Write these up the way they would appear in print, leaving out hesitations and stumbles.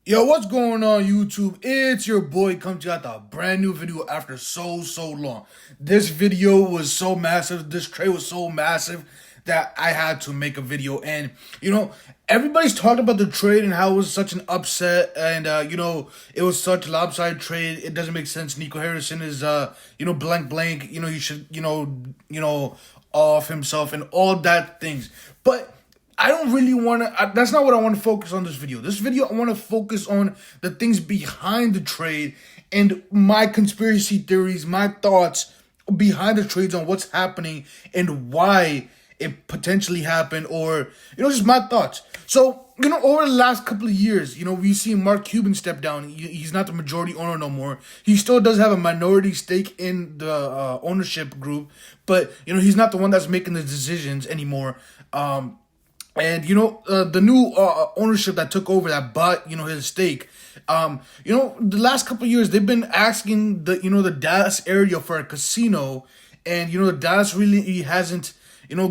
Yo, what's going on YouTube? It's your boy come to you with a brand new video after so long. This video was so massive, this trade was so massive that I had to make a video. And everybody's talking about the trade and how it was such an upset and it was such a lopsided trade. It doesn't make sense. Nico Harrison is blank, he should off himself and all that things. But I don't really want to, that's not what I want to focus on this video. This video, I want to focus on the things behind the trade and my conspiracy theories, my thoughts behind the trades on what's happening and why it potentially happened, or, just my thoughts. So, over the last couple of years, we've seen Mark Cuban step down. He's not the majority owner no more. He still does have a minority stake in the ownership group, but, he's not the one that's making the decisions anymore. And the new ownership that took over, that bought his stake. The last couple of years they've been asking the Dallas area for a casino, and the Dallas really hasn't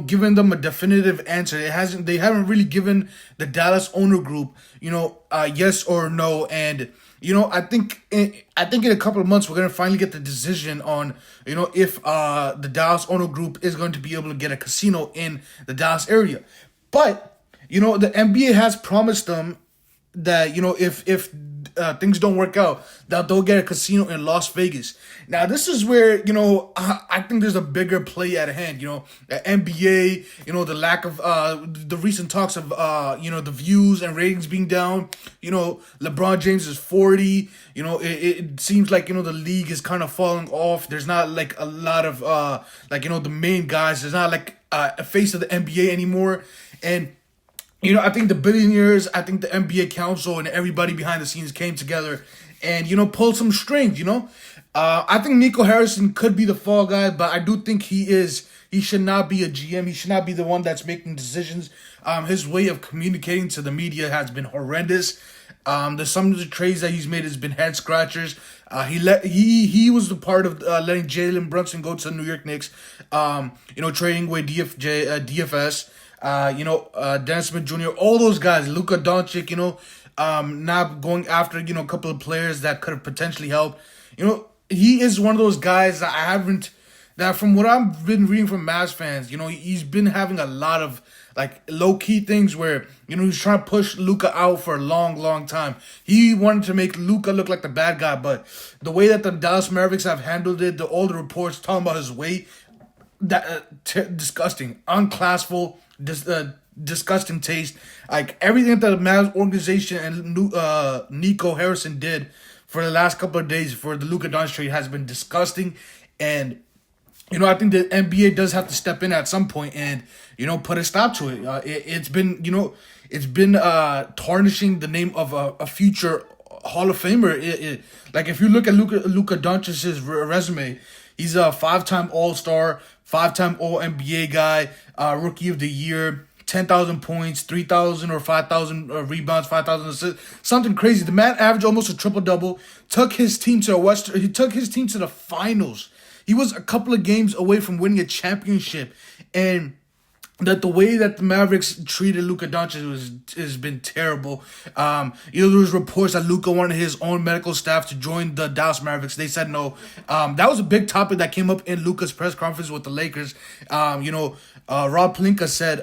given them a definitive answer. They haven't really given the Dallas owner group yes or no. And I think in a couple of months we're gonna finally get the decision on if the Dallas owner group is going to be able to get a casino in the Dallas area. But, the NBA has promised them that, if things don't work out, that they'll get a casino in Las Vegas. Now, this is where, I think there's a bigger play at hand. The NBA, the lack of, the recent talks of, the views and ratings being down. LeBron James is 40. It seems like, the league is kind of falling off. There's not, like, a lot of, the main guys. There's not, like, a face of the NBA anymore. And, I think the billionaires, I think the NBA council and everybody behind the scenes came together and, pulled some strings, I think Nico Harrison could be the fall guy, but I do think he should not be a GM. He should not be the one that's making decisions. His way of communicating to the media has been horrendous. Some of the trades that he's made has been head scratchers. He was the part of letting Jalen Brunson go to the New York Knicks. Trading away DFS. Dennis Smith Jr., all those guys, Luka Doncic, not going after, a couple of players that could have potentially helped. He is one of those guys that from what I've been reading from Mavs fans, he's been having a lot of, like, low-key things where, he's trying to push Luka out for a long time. He wanted to make Luka look like the bad guy, but the way that the Dallas Mavericks have handled it, all the reports talking about his weight, disgusting, unclassful, disgusting taste. Like, everything that the Mavs organization and Nico Harrison did for the last couple of days for the Luka Doncic trade has been disgusting. And I think the NBA does have to step in at some point and put a stop to it. It's been tarnishing the name of a future Hall of Famer. Like, if you look at Luka Doncic's resume, he's a 5-time All-Star, 5-time All-NBA guy, Rookie of the Year, 10,000 points, 3,000 or 5,000 rebounds, 5,000 assists, something crazy. The man averaged almost a triple-double, took his team to the finals. He was a couple of games away from winning a championship, and that the way that the Mavericks treated Luka Doncic has been terrible. There was reports that Luka wanted his own medical staff to join the Dallas Mavericks. They said no. That was a big topic that came up in Luka's press conference with the Lakers. Rob Pelinka said,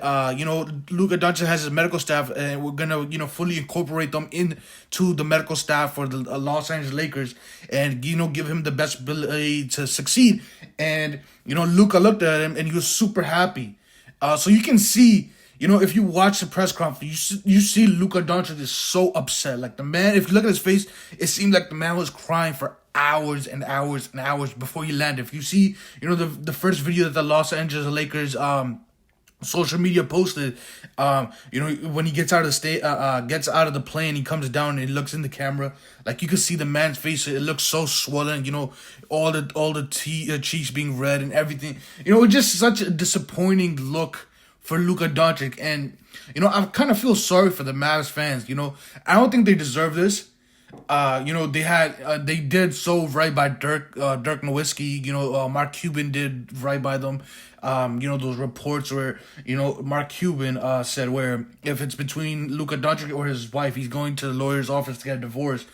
Luka Doncic has his medical staff, and we're gonna, fully incorporate them into the medical staff for the Los Angeles Lakers, and give him the best ability to succeed. And Luka looked at him, and he was super happy. So you can see, if you watch the press conference, you see Luka Doncic is so upset. Like, the man, if you look at his face, it seemed like the man was crying for hours and hours and hours before he landed. If you see, the first video that the Los Angeles Lakers social media posted, when he gets out of the plane, he comes down and he looks in the camera. Like, you can see the man's face; it looks so swollen. All the cheeks being red and everything. It's just such a disappointing look for Luka Doncic, and I kind of feel sorry for the Mavs fans. I don't think they deserve this. They did so right by Dirk Nowitzki. Mark Cuban did right by them. Those reports where Mark Cuban said where if it's between Luka Doncic or his wife, he's going to the lawyer's office to get a divorce.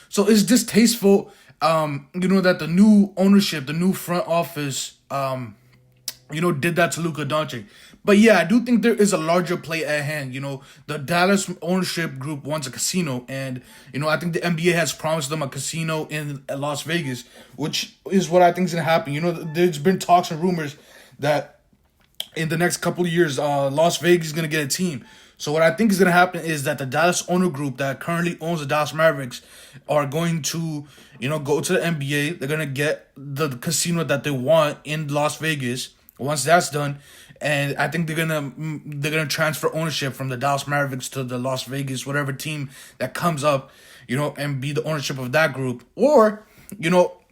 So it's distasteful. That the new ownership, the new front office, did that to Luka Doncic. But yeah, I do think there is a larger play at hand. The Dallas ownership group wants a casino, and I think the NBA has promised them a casino in Las Vegas, which is what I think is gonna happen. There's been talks and rumors that in the next couple of years, Las Vegas is gonna get a team. So what I think is gonna happen is that the Dallas owner group that currently owns the Dallas Mavericks are going to, go to the NBA. They're gonna get the casino that they want in Las Vegas. Once that's done, and I think they're gonna transfer ownership from the Dallas Mavericks to the Las Vegas, whatever team that comes up, and be the ownership of that group. Or,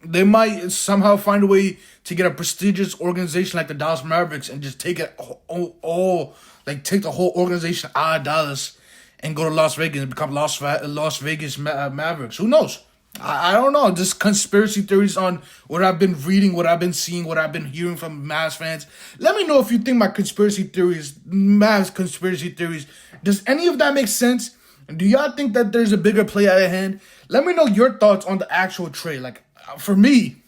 they might somehow find a way to get a prestigious organization like the Dallas Mavericks and just take it all like take the whole organization out of Dallas and go to Las Vegas and become Las Vegas Mavericks. Who knows? I don't know. Just conspiracy theories on what I've been reading, what I've been seeing, what I've been hearing from Mavs fans. Let me know if you think my Mavs conspiracy theories, does any of that make sense? Do y'all think that there's a bigger play at hand? Let me know your thoughts on the actual trade. Like, for me,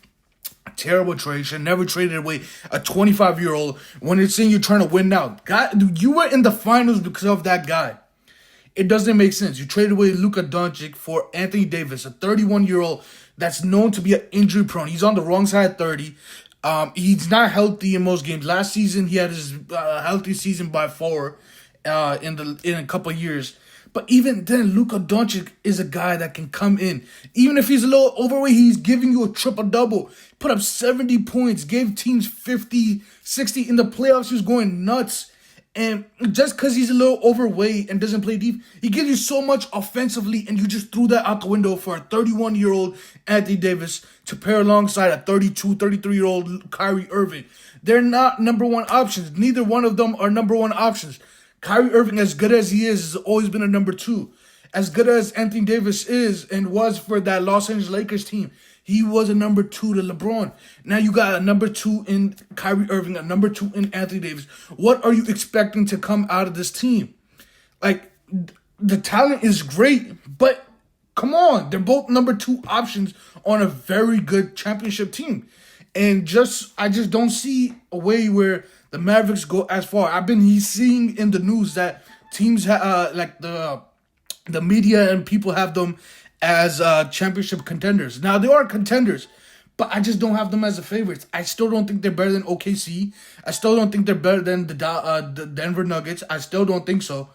a terrible trade. Should never traded away a 25-year-old when it's saying you're trying to win now. God, you were in the finals because of that guy. It doesn't make sense. You traded away Luka Doncic for Anthony Davis, a 31-year-old that's known to be an injury prone. He's on the wrong side of 30. He's not healthy in most games. Last season, he had his healthy season by far in a couple of years. But even then, Luka Doncic is a guy that can come in. Even if he's a little overweight, he's giving you a triple-double. Put up 70 points, gave teams 50, 60. In the playoffs, he was going nuts. And just because he's a little overweight and doesn't play deep, he gives you so much offensively, and you just threw that out the window for a 31-year-old Anthony Davis to pair alongside a 32, 33-year-old Kyrie Irving. They're not number one options. Neither one of them are number one options. Kyrie Irving, as good as he is, has always been a number two. As good as Anthony Davis is and was for that Los Angeles Lakers team, he was a number two to LeBron. Now you got a number two in Kyrie Irving, a number two in Anthony Davis. What are you expecting to come out of this team? Like, the talent is great, but come on. They're both number two options on a very good championship team. And I just don't see a way where the Mavericks go as far. I've been seeing in the news that teams, like the media and people have them as championship contenders. Now, they are contenders, but I just don't have them as the favorites. I still don't think they're better than OKC. I still don't think they're better than the Denver Nuggets. I still don't think so.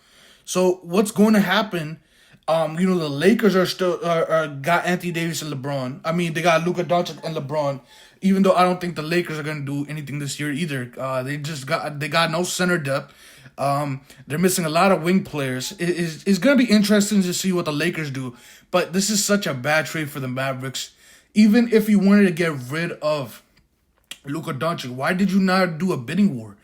So what's going to happen? The Lakers are still got Anthony Davis and LeBron. I mean, they got Luka Doncic and LeBron. Even though I don't think the Lakers are going to do anything this year either. They got no center depth. They're missing a lot of wing players. It's going to be interesting to see what the Lakers do. But this is such a bad trade for the Mavericks. Even if you wanted to get rid of Luka Doncic, why did you not do a bidding war?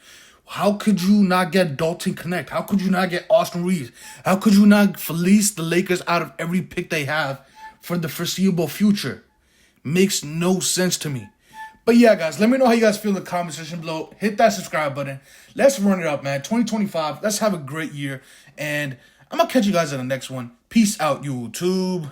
How could you not get Dalton Connect? How could you not get Austin Reeves? How could you not fleece the Lakers out of every pick they have for the foreseeable future? Makes no sense to me. But yeah, guys, let me know how you guys feel in the comment section below. Hit that subscribe button. Let's run it up, man. 2025. Let's have a great year. And I'm going to catch you guys in the next one. Peace out, YouTube.